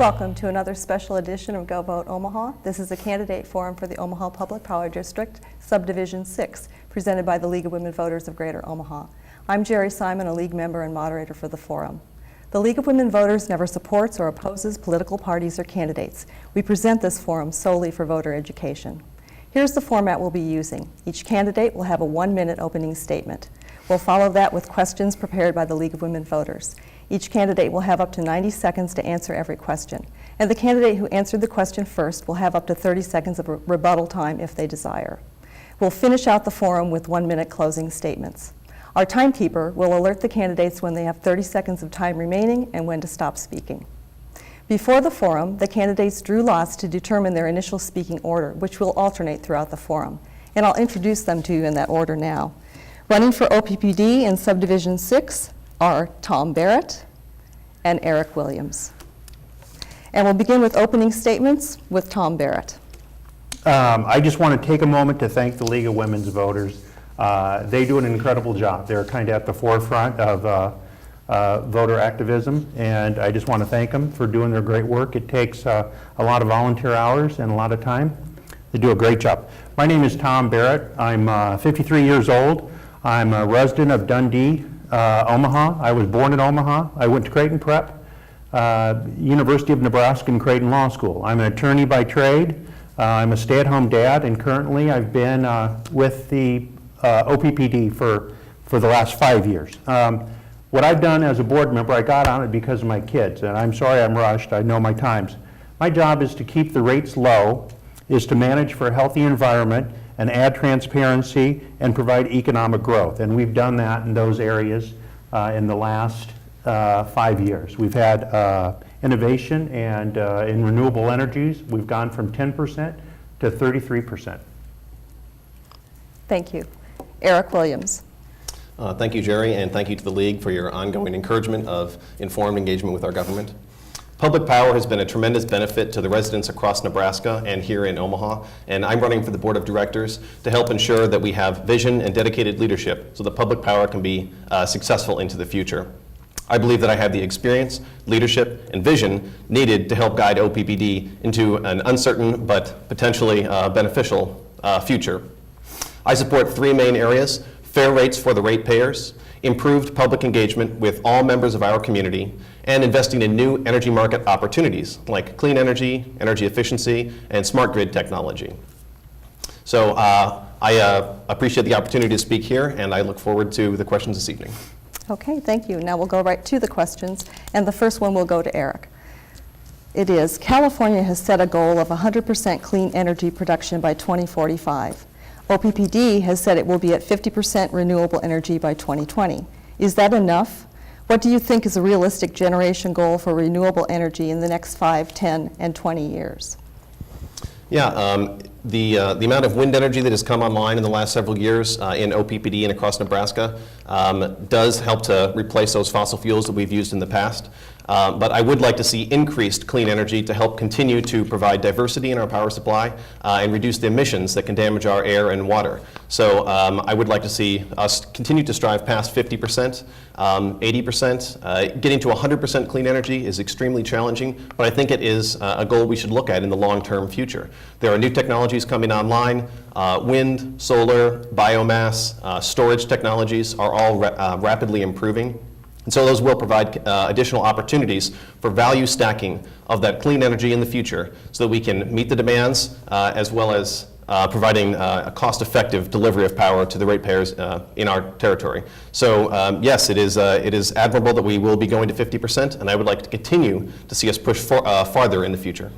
Welcome to another special edition of Go Vote Omaha. This is a candidate forum for the Omaha Public Power District, Subdivision 6, presented by the League of Women Voters of Greater Omaha. I'm Jerry Simon, a League member and moderator for the forum. The League of Women Voters never supports or opposes political parties or candidates. We present this forum solely for voter education. Here's the format we'll be using. Each candidate will have a 1-minute opening statement. We'll follow that with questions prepared by the League of Women Voters. Each candidate will have up to 90 seconds to answer every question. And the candidate who answered the question first will have up to 30 seconds of rebuttal time if they desire. We'll finish out the forum with 1-minute closing statements. Our timekeeper will alert the candidates when they have 30 seconds of time remaining and when to stop speaking. Before the forum, the candidates drew lots to determine their initial speaking order, which will alternate throughout the forum. And I'll introduce them to you in that order now. Running for OPPD in Subdivision 6 are Tom Barrett and Eric Williams. And we'll begin with opening statements with Tom Barrett. I just want to take a moment to thank the League of Women's Voters. They do an incredible job. They're kind of at the forefront of voter activism, and I just want to thank them for doing their great work. It takes a lot of volunteer hours and a lot of time. They do a great job. My name is Tom Barrett. I'm 53 years old. I'm a resident of Dundee, Omaha. I was born in Omaha. I went to Creighton Prep, University of Nebraska and Creighton Law School. I'm an attorney by trade. I'm a stay-at-home dad, and currently I've been with the OPPD for the last 5 years. What I've done as a board member, I got on it because of my kids, and I'm sorry I'm rushed. I know my times. My job is to keep the rates low, is to manage for a healthy environment, and add transparency and provide economic growth. And we've done that in those areas in the last 5 years. We've had innovation, and in renewable energies, we've gone from 10% to 33%. Thank you. Eric Williams. Thank you, Jerry, and thank you to the League for your ongoing encouragement of informed engagement with our government. Public power has been a tremendous benefit to the residents across Nebraska and here in Omaha, and I'm running for the Board of Directors to help ensure that we have vision and dedicated leadership so that public power can be successful into the future. I believe that I have the experience, leadership, and vision needed to help guide OPPD into an uncertain but potentially beneficial future. I support 3 main areas: fair rates for the ratepayers, improved public engagement with all members of our community, and investing in new energy market opportunities like clean energy, energy efficiency, and smart grid technology. So I appreciate the opportunity to speak here, and I look forward to the questions this evening. Okay, thank you. Now we'll go right to the questions, and the first one will go to Eric. It is, California has set a goal of 100% clean energy production by 2045. OPPD has said it will be at 50% renewable energy by 2020. Is that enough? What do you think is a realistic generation goal for renewable energy in the next 5, 10, and 20 years? Yeah, the amount of wind energy that has come online in the last several years in OPPD and across Nebraska does help to replace those fossil fuels that we've used in the past. But I would like to see increased clean energy to help continue to provide diversity in our power supply and reduce the emissions that can damage our air and water. So I would like to see us continue to strive past 50%, 80%. Getting to 100% clean energy is extremely challenging, but I think it is a goal we should look at in the long-term future. There are new technologies coming online. Wind, solar, biomass, storage technologies are all rapidly improving. And so those will provide additional opportunities for value stacking of that clean energy in the future so that we can meet the demands as well as providing a cost-effective delivery of power to the ratepayers in our territory. So yes, it is admirable that we will be going to 50%, and I would like to continue to see us push farther in the future.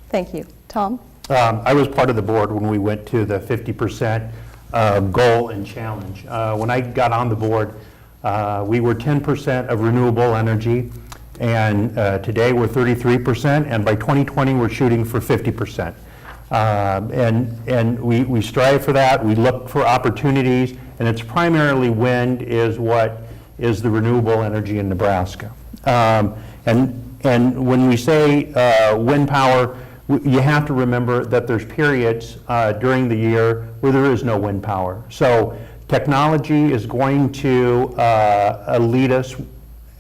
Thank you. Tom? I was part of the board when we went to the 50% goal and challenge. When I got on the board, we were 10% of renewable energy, and today we're 33%, and by 2020 we're shooting for 50%. And we strive for that. We look for opportunities, and it's primarily wind is what is the renewable energy in Nebraska. And when we say wind power, you have to remember that there's periods during the year where there is no wind power. So technology is going to lead us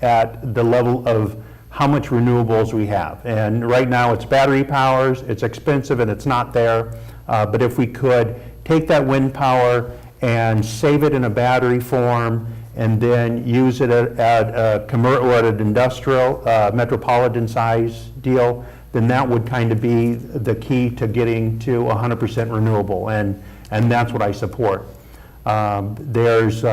at the level of how much renewables we have. And right now it's battery powers, it's expensive and it's not there. But if we could take that wind power and save it in a battery form and then use it at an industrial, metropolitan size deal, then that would kind of be the key to getting to 100% renewable, and that's what I support. There's,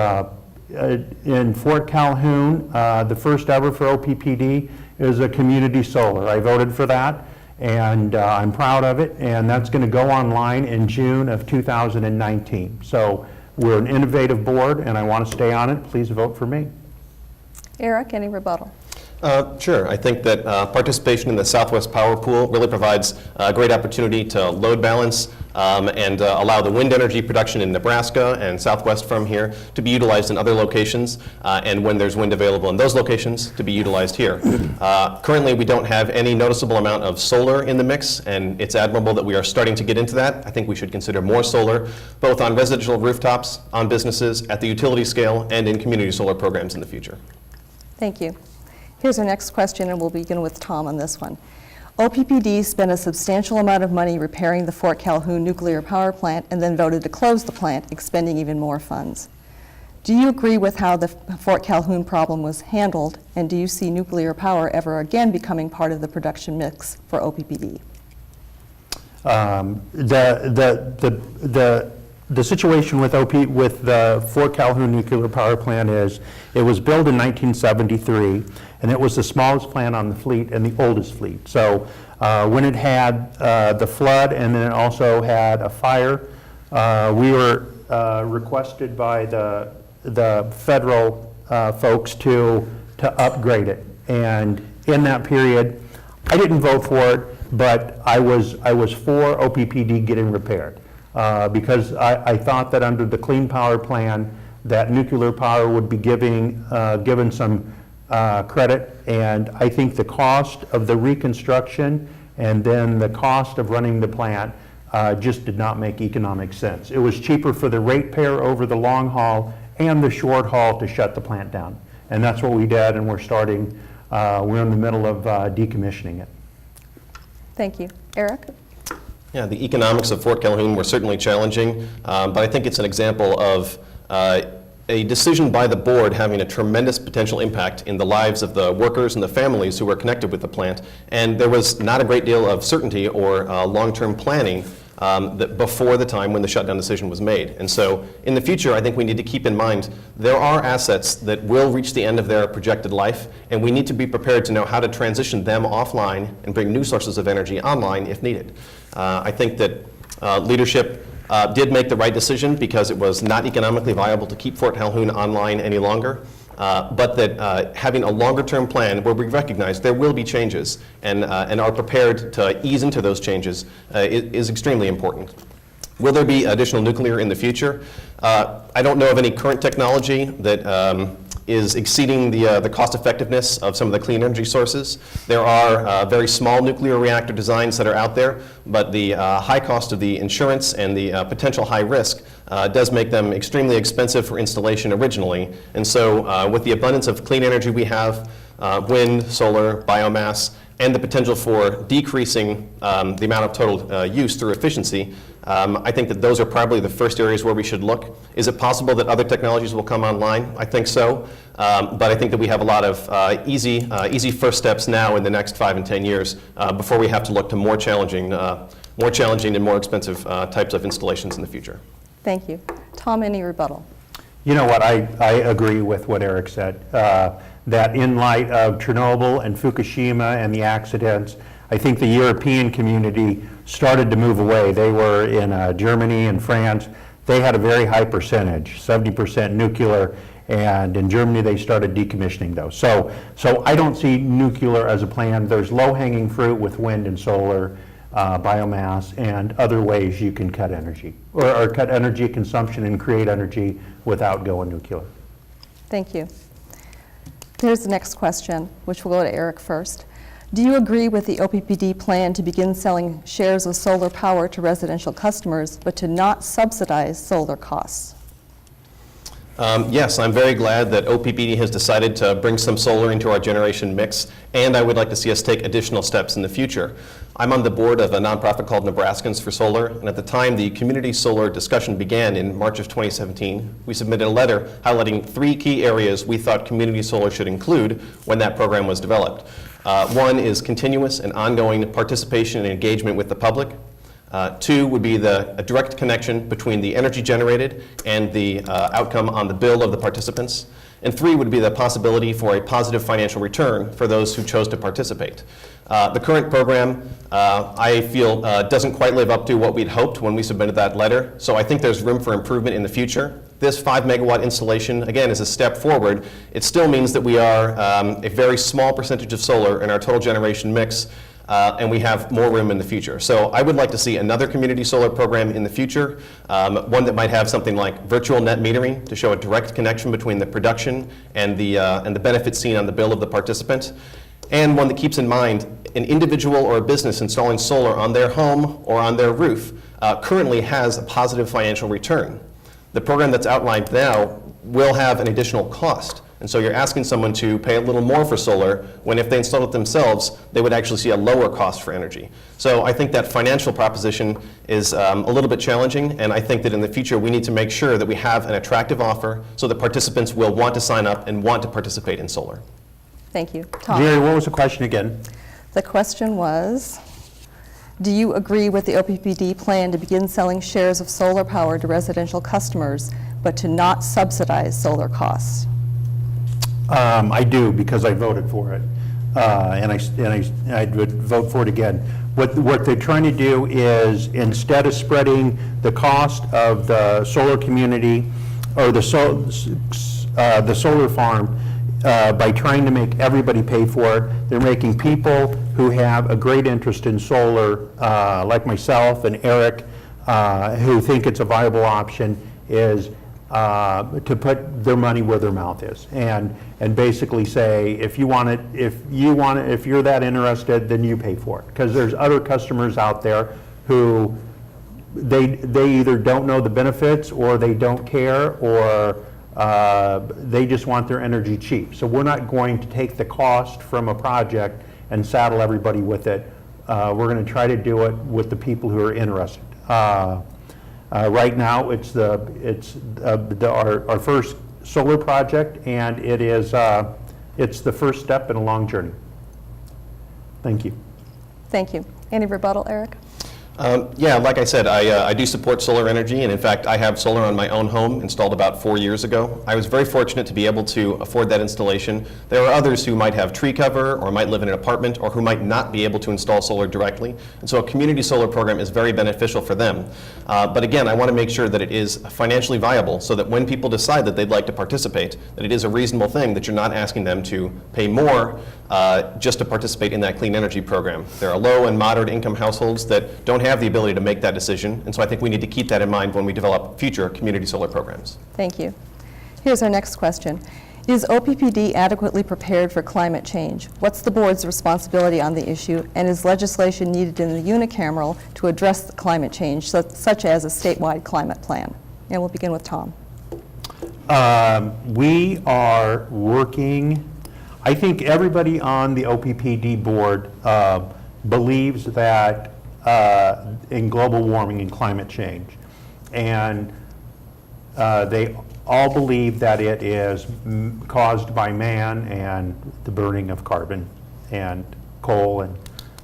in Fort Calhoun, the first ever for OPPD is a community solar. I voted for that, and I'm proud of it, and that's going to go online in June of 2019. So we're an innovative board, and I want to stay on it. Please vote for me. Eric, any rebuttal? Sure. I think that participation in the Southwest Power Pool really provides a great opportunity to load balance and allow the wind energy production in Nebraska and southwest from here to be utilized in other locations, and when there's wind available in those locations, to be utilized here. Currently, we don't have any noticeable amount of solar in the mix, and it's admirable that we are starting to get into that. I think we should consider more solar, both on residential rooftops, on businesses, at the utility scale, and in community solar programs in the future. Thank you. Here's our next question, and we'll begin with Tom on this one. OPPD spent a substantial amount of money repairing the Fort Calhoun nuclear power plant and then voted to close the plant, expending even more funds. Do you agree with how the Fort Calhoun problem was handled, and do you see nuclear power ever again becoming part of the production mix for OPPD? The situation with the Fort Calhoun nuclear power plant is, it was built in 1973, and it was the smallest plant on the fleet and the oldest fleet. So when it had the flood and then it also had a fire, we were requested by the federal folks to upgrade it. And in that period, I didn't vote for it, but I was for OPPD getting repaired. Because I thought that under the Clean Power Plan, that nuclear power would be given some credit, and I think the cost of the reconstruction and then the cost of running the plant just did not make economic sense. It was cheaper for the ratepayer over the long haul and the short haul to shut the plant down, and that's what we did, and we're in the middle of decommissioning it. Thank you. Eric? Yeah, the economics of Fort Calhoun were certainly challenging, but I think it's an example of a decision by the board having a tremendous potential impact in the lives of the workers and the families who were connected with the plant. And there was not a great deal of certainty or long-term planning before the time when the shutdown decision was made. And so in the future, I think we need to keep in mind there are assets that will reach the end of their projected life, and we need to be prepared to know how to transition them offline and bring new sources of energy online if needed. I think that leadership did make the right decision because it was not economically viable to keep Fort Calhoun online any longer, but that having a longer-term plan where we recognize there will be changes and are prepared to ease into those changes is extremely important. Will there be additional nuclear in the future? I don't know of any current technology that is exceeding the cost effectiveness of some of the clean energy sources. There are very small nuclear reactor designs that are out there, but the high cost of the insurance and the potential high risk does make them extremely expensive for installation originally. And so with the abundance of clean energy we have, wind, solar, biomass, and the potential for decreasing the amount of total use through efficiency, I think that those are probably the first areas where we should look. Is it possible that other technologies will come online? I think so, but I think that we have a lot of easy first steps now in the next 5 and 10 years before we have to look to more challenging and more expensive types of installations in the future. Thank you. Tom, any rebuttal? You know what, I agree with what Eric said, that in light of Chernobyl and Fukushima and the accidents, I think the European community started to move away. They were in Germany and France. They had a very high percentage, 70% nuclear, and in Germany they started decommissioning those. So I don't see nuclear as a plan. There's low-hanging fruit with wind and solar, biomass, and other ways you can cut energy, or cut energy consumption and create energy without going nuclear. Thank you. Here's the next question, which will go to Eric first. Do you agree with the OPPD plan to begin selling shares of solar power to residential customers, but to not subsidize solar costs? Yes, I'm very glad that OPPD has decided to bring some solar into our generation mix, and I would like to see us take additional steps in the future. I'm on the board of a nonprofit called Nebraskans for Solar, and at the time the community solar discussion began in March of 2017, we submitted a letter highlighting 3 key areas we thought community solar should include when that program was developed. One is continuous and ongoing participation and engagement with the public. 2 would be a direct connection between the energy generated and the outcome on the bill of the participants. And 3 would be the possibility for a positive financial return for those who chose to participate. The current program, I feel, doesn't quite live up to what we'd hoped when we submitted that letter, so I think there's room for improvement in the future. This 5-megawatt installation, again, is a step forward. It still means that we are a very small percentage of solar in our total generation mix, and we have more room in the future. So I would like to see another community solar program in the future, one that might have something like virtual net metering to show a direct connection between the production and the benefits seen on the bill of the participant, and one that keeps in mind an individual or a business installing solar on their home or on their roof currently has a positive financial return. The program that's outlined now will have an additional cost. And so you're asking someone to pay a little more for solar when if they installed it themselves, they would actually see a lower cost for energy. So I think that financial proposition is a little bit challenging, and I think that in the future we need to make sure that we have an attractive offer so that participants will want to sign up and want to participate in solar. Thank you. Tom? Jerry, what was the question again? The question was, do you agree with the OPPD plan to begin selling shares of solar power to residential customers, but to not subsidize solar costs? I do, because I voted for it, and I would vote for it again. What they're trying to do is, instead of spreading the cost of the solar community or the solar farm by trying to make everybody pay for it, they're making people who have a great interest in solar, like myself and Eric, who think it's a viable option, is to put their money where their mouth is, and basically say, if you're that interested, then you pay for it. Because there's other customers out there who they either don't know the benefits, or they don't care, or they just want their energy cheap. So we're not going to take the cost from a project and saddle everybody with it. We're going to try to do it with the people who are interested. Right now, it's our first solar project, and it's the first step in a long journey. Thank you. Thank you. Any rebuttal, Eric? Yeah, like I said, I do support solar energy, and in fact, I have solar on my own home installed about 4 years ago. I was very fortunate to be able to afford that installation. There are others who might have tree cover, or might live in an apartment, or who might not be able to install solar directly, and so a community solar program is very beneficial for them. But again, I want to make sure that it is financially viable, so that when people decide that they'd like to participate, that it is a reasonable thing, that you're not asking them to pay more just to participate in that clean energy program. There are low and moderate income households that don't have the ability to make that decision, and so I think we need to keep that in mind when we develop future community solar programs. Thank you. Here's our next question. Is OPPD adequately prepared for climate change? What's the board's responsibility on the issue, and is legislation needed in the unicameral to address the climate change, such as a statewide climate plan? And we'll begin with Tom. We are working. I think everybody on the OPPD board believes that in global warming and climate change. And they all believe that it is caused by man and the burning of carbon and coal and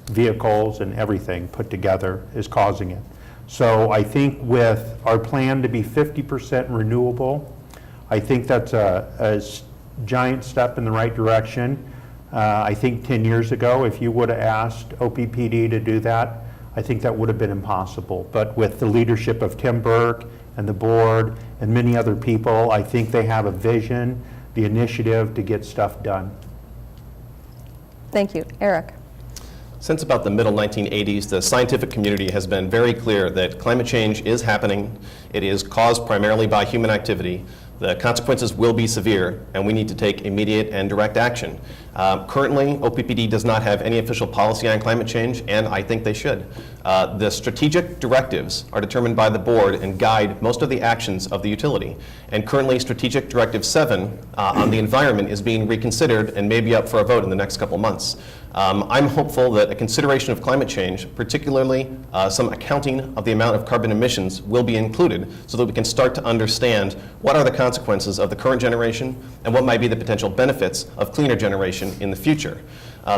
vehicles and everything put together is causing it. So I think with our plan to be 50% renewable, I think that's a giant step in the right direction. I think 10 years ago, if you would have asked OPPD to do that, I think that would have been impossible. But with the leadership of Tim Burke and the board and many other people, I think they have a vision, the initiative to get stuff done. Thank you. Eric. Since about the middle 1980s, the scientific community has been very clear that climate change is happening. It is caused primarily by human activity. The consequences will be severe, and we need to take immediate and direct action. Currently, OPPD does not have any official policy on climate change, and I think they should. The strategic directives are determined by the board and guide most of the actions of the utility. And currently, Strategic Directive 7 on the environment is being reconsidered and may be up for a vote in the next couple months. I'm hopeful that a consideration of climate change, particularly some accounting of the amount of carbon emissions, will be included so that we can start to understand what are the consequences of the current generation and what might be the potential benefits of cleaner generation in the future.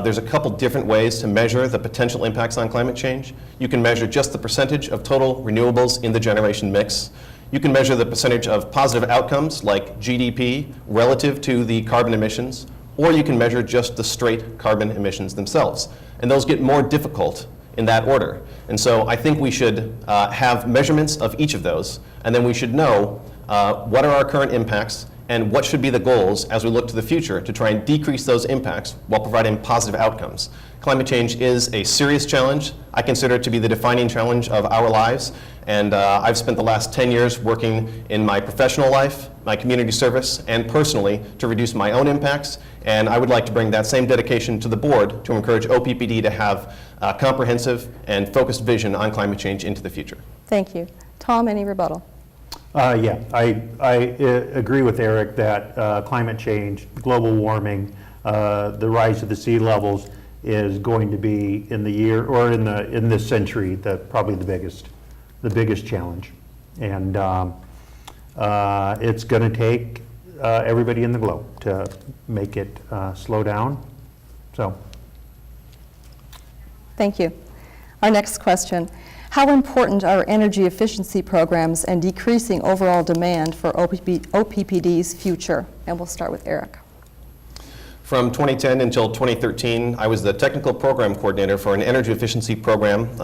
There's a couple different ways to measure the potential impacts on climate change. You can measure just the percentage of total renewables in the generation mix. You can measure the percentage of positive outcomes like GDP relative to the carbon emissions, or you can measure just the straight carbon emissions themselves. And those get more difficult in that order. And so I think we should have measurements of each of those, and then we should know what are our current impacts and what should be the goals as we look to the future to try and decrease those impacts while providing positive outcomes. Climate change is a serious challenge. I consider it to be the defining challenge of our lives. And I've spent the last 10 years working in my professional life, my community service, and personally to reduce my own impacts. And I would like to bring that same dedication to the board to encourage OPPD to have a comprehensive and focused vision on climate change into the future. Thank you. Tom, any rebuttal? Yeah, I agree with Eric that climate change, global warming, the rise of the sea levels is going to be in the year or in this century probably the biggest challenge, and it's going to take everybody in the globe to make it slow down. So, Thank you. Our next question. How important are energy efficiency programs and decreasing overall demand for OPPD's future? And we'll start with Eric. From 2010 until 2013, I was the technical program coordinator for an energy efficiency program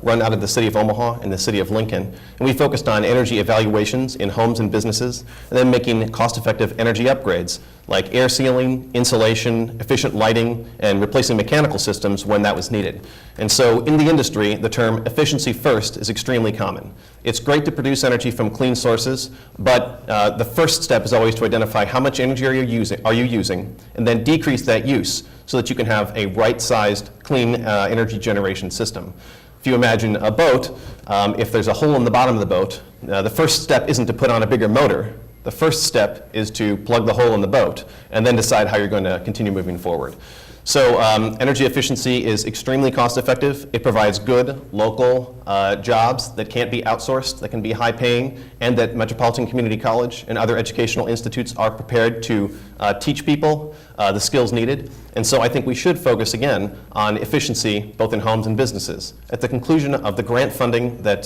run out of the city of Omaha and the city of Lincoln. And we focused on energy evaluations in homes and businesses, and then making cost-effective energy upgrades like air sealing, insulation, efficient lighting, and replacing mechanical systems when that was needed. And so in the industry, the term efficiency first is extremely common. It's great to produce energy from clean sources, but the first step is always to identify how much energy are you using, and then decrease that use so that you can have a right-sized, clean energy generation system. If you imagine a boat, if there's a hole in the bottom of the boat, the first step isn't to put on a bigger motor. The first step is to plug the hole in the boat and then decide how you're going to continue moving forward. So energy efficiency is extremely cost effective. It provides good local jobs that can't be outsourced, that can be high paying, and that Metropolitan Community College and other educational institutes are prepared to teach people the skills needed. And so I think we should focus again on efficiency both in homes and businesses. At the conclusion of the grant funding that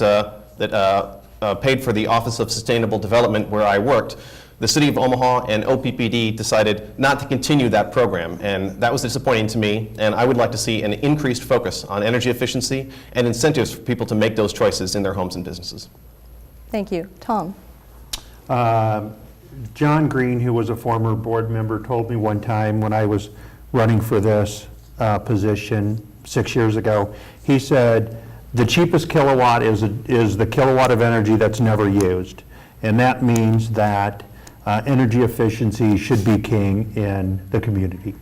paid for the Office of Sustainable Development where I worked, the City of Omaha and OPPD decided not to continue that program, and that was disappointing to me, and I would like to see an increased focus on energy efficiency and incentives for people to make those choices in their homes and businesses. Thank you. Tom. John Green, who was a former board member, told me one time when I was running for this position 6 years ago, he said, the cheapest kilowatt is the kilowatt of energy that's never used. And that means that energy efficiency should be king in the community.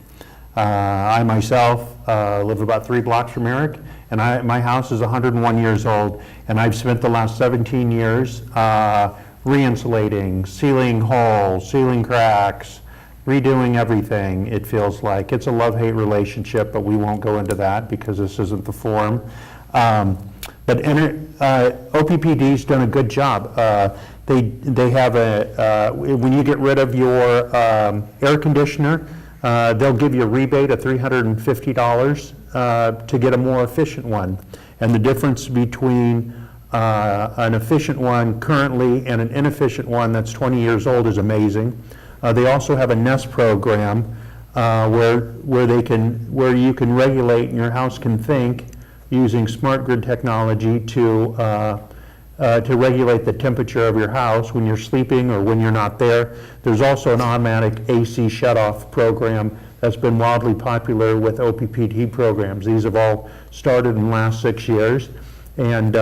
I myself live about 3 blocks from Eric, and my house is 101 years old, and I've spent the last 17 years re-insulating, sealing holes, sealing cracks, redoing everything. It feels like it's a love-hate relationship, but we won't go into that because this isn't the forum. But OPPD's done a good job. They have when you get rid of your air conditioner, they'll give you a rebate of $350 to get a more efficient one. And the difference between an efficient one currently and an inefficient one that's 20 years old is amazing. They also have a Nest program where you can regulate and your house can think using smart grid technology to regulate the temperature of your house when you're sleeping or when you're not there. There's also an automatic AC shutoff program that's been wildly popular with OPPD programs. These have all started in the last 6 years, and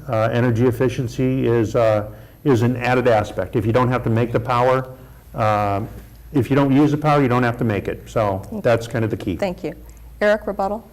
energy efficiency is an added aspect. If you don't have to make the power, if you don't use the power, you don't have to make it. So that's kind of the key. Thank you. Eric, rebuttal?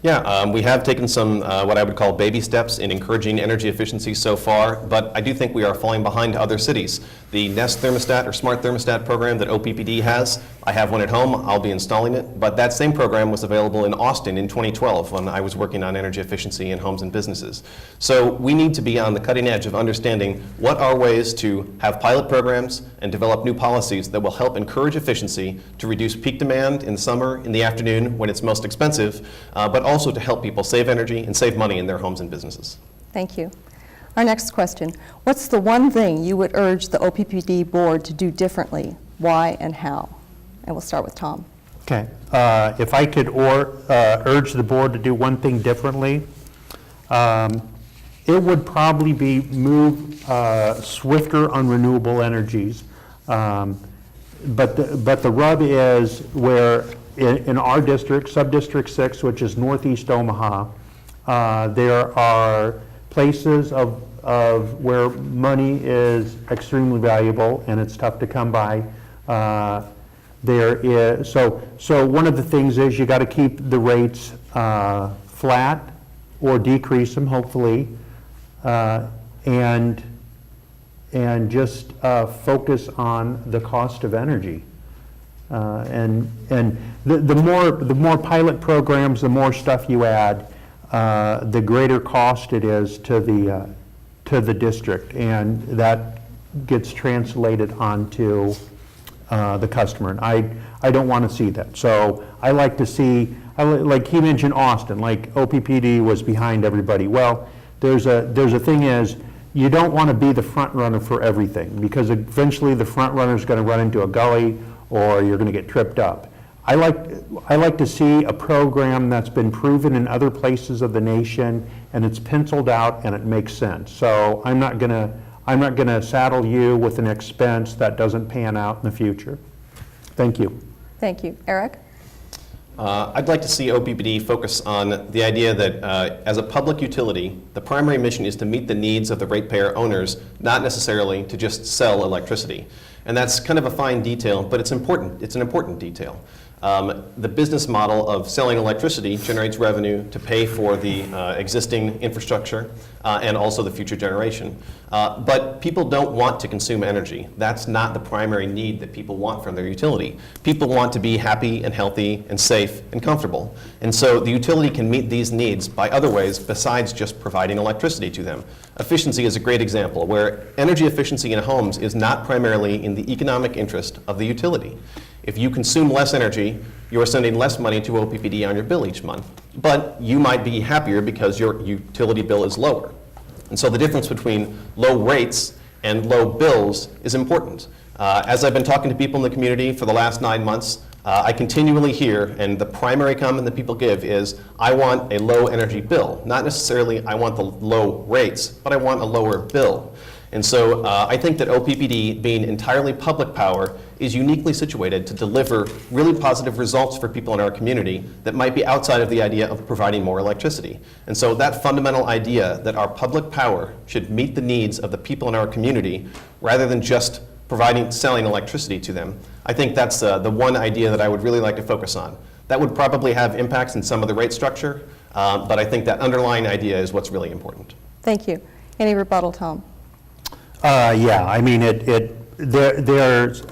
Yeah, we have taken some, what I would call baby steps in encouraging energy efficiency so far, but I do think we are falling behind other cities. The Nest thermostat or smart thermostat program that OPPD has, I have one at home, I'll be installing it, but that same program was available in Austin in 2012 when I was working on energy efficiency in homes and businesses. So we need to be on the cutting edge of understanding what are ways to have pilot programs and develop new policies that will help encourage efficiency to reduce peak demand in the summer, in the afternoon when it's most expensive, but also to help people save energy and save money in their homes and businesses. Thank you. Our next question. What's the one thing you would urge the OPPD board to do differently? Why and how? And we'll start with Tom. Okay. If I could urge the board to do one thing differently, it would probably be move swifter on renewable energies. But the rub is where in our district, Subdistrict 6, which is northeast Omaha, there are places of where money is extremely valuable and it's tough to come by. So one of the things is you got to keep the rates flat or decrease them, hopefully, and just focus on the cost of energy. And the more pilot programs, the more stuff you add, the greater cost it is to the district, and that gets translated onto the customer. And I don't want to see that. So I like to see, like he mentioned Austin, like OPPD was behind everybody. Well, there's a thing is, you don't want to be the front runner for everything, because eventually the front runner is going to run into a gully or you're going to get tripped up. I like to see a program that's been proven in other places of the nation and it's penciled out and it makes sense. So I'm not going to saddle you with an expense that doesn't pan out in the future. Thank you. Thank you. Eric? I'd like to see OPPD focus on the idea that as a public utility, the primary mission is to meet the needs of the ratepayer owners, not necessarily to just sell electricity. And that's kind of a fine detail, but it's important. It's an important detail. The business model of selling electricity generates revenue to pay for the existing infrastructure and also the future generation. But people don't want to consume energy. That's not the primary need that people want from their utility. People want to be happy and healthy and safe and comfortable. And so the utility can meet these needs by other ways besides just providing electricity to them. Efficiency is a great example where energy efficiency in homes is not primarily in the economic interest of the utility. If you consume less energy, you're sending less money to OPPD on your bill each month. But you might be happier because your utility bill is lower. And so the difference between low rates and low bills is important. As I've been talking to people in the community for the last 9 months, I continually hear, and the primary comment that people give is, I want a low energy bill. Not necessarily I want the low rates, but I want a lower bill. And so I think that OPPD, being entirely public power, is uniquely situated to deliver really positive results for people in our community that might be outside of the idea of providing more electricity. And so that fundamental idea that our public power should meet the needs of the people in our community rather than just selling electricity to them, I think that's the one idea that I would really like to focus on. That would probably have impacts in some of the rate structure, but I think that underlying idea is what's really important. Thank you. Any rebuttal, Tom? Yeah, I mean, there's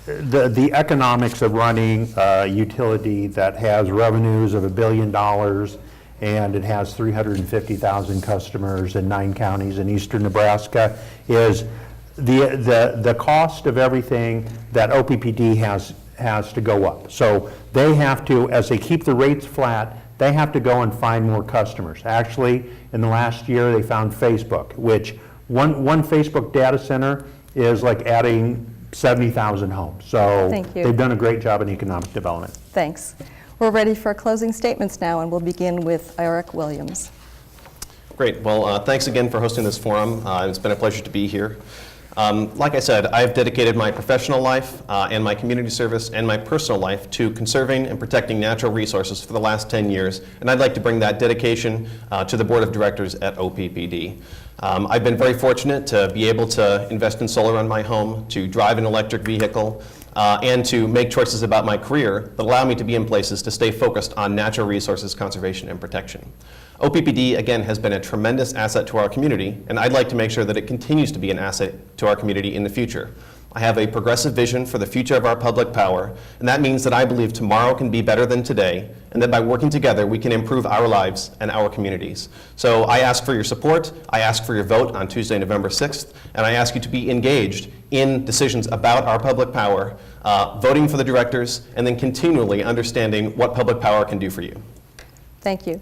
the economics of running a utility that has revenues of $1 billion and it has 350,000 customers in 9 counties in eastern Nebraska is the cost of everything that OPPD has to go up. So they have to, as they keep the rates flat, they have to go and find more customers. Actually, in the last year, they found Facebook, which one Facebook data center is like adding 70,000 homes. So Thank you. They've done a great job in economic development. Thanks. We're ready for closing statements now, and we'll begin with Eric Williams. Great. Well, thanks again for hosting this forum. It's been a pleasure to be here. Like I said, I've dedicated my professional life and my community service and my personal life to conserving and protecting natural resources for the last 10 years, and I'd like to bring that dedication to the Board of Directors at OPPD. I've been very fortunate to be able to invest in solar on my home, to drive an electric vehicle, and to make choices about my career that allow me to be in places to stay focused on natural resources conservation and protection. OPPD, again, has been a tremendous asset to our community, and I'd like to make sure that it continues to be an asset to our community in the future. I have a progressive vision for the future of our public power, and that means that I believe tomorrow can be better than today, and that by working together, we can improve our lives and our communities. So I ask for your support, I ask for your vote on Tuesday, November 6th, and I ask you to be engaged in decisions about our public power, voting for the directors, and then continually understanding what public power can do for you. Thank you.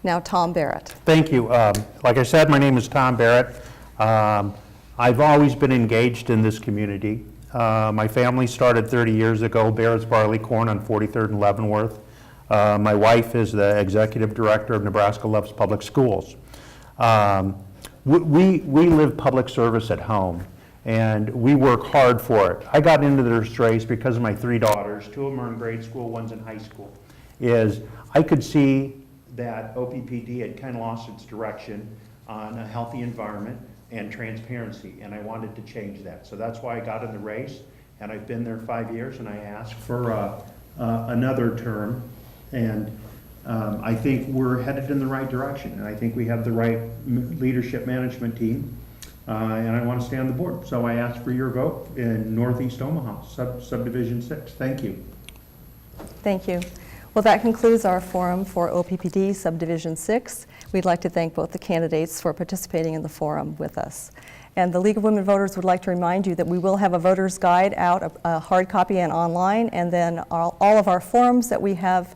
Now, Tom Barrett. Thank you. Like I said, my name is Tom Barrett. I've always been engaged in this community. My family started 30 years ago, Barrett's Barley Corn on 43rd and Leavenworth. My wife is the executive director of Nebraska Loves Public Schools. We live public service at home, and we work hard for it. I got into this race because of my 3 daughters. 2 of them are in grade school, one's in high school. I could see that OPPD had kind of lost its direction on a healthy environment and transparency, and I wanted to change that. So that's why I got in the race, and I've been there 5 years, and I asked for another term, and I think we're headed in the right direction, and I think we have the right leadership management team, and I want to stay on the board. So I ask for your vote in Northeast Omaha, Subdivision 6. Thank you. Thank you. Well, that concludes our forum for OPPD Subdivision 6. We'd like to thank both the candidates for participating in the forum with us. And the League of Women Voters would like to remind you that we will have a voter's guide out, a hard copy and online, and then all of our forums that we have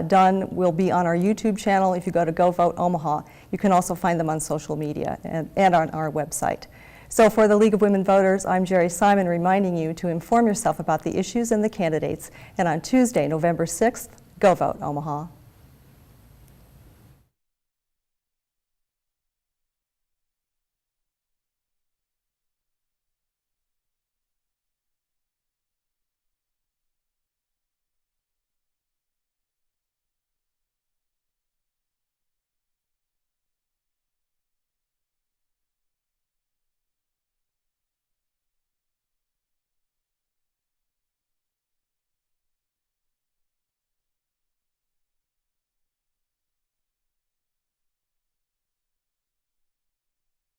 done will be on our YouTube channel. If you go to Go Vote Omaha, you can also find them on social media and on our website. So for the League of Women Voters, I'm Jerry Simon, reminding you to inform yourself about the issues and the candidates. And on Tuesday, November 6th, Go Vote Omaha.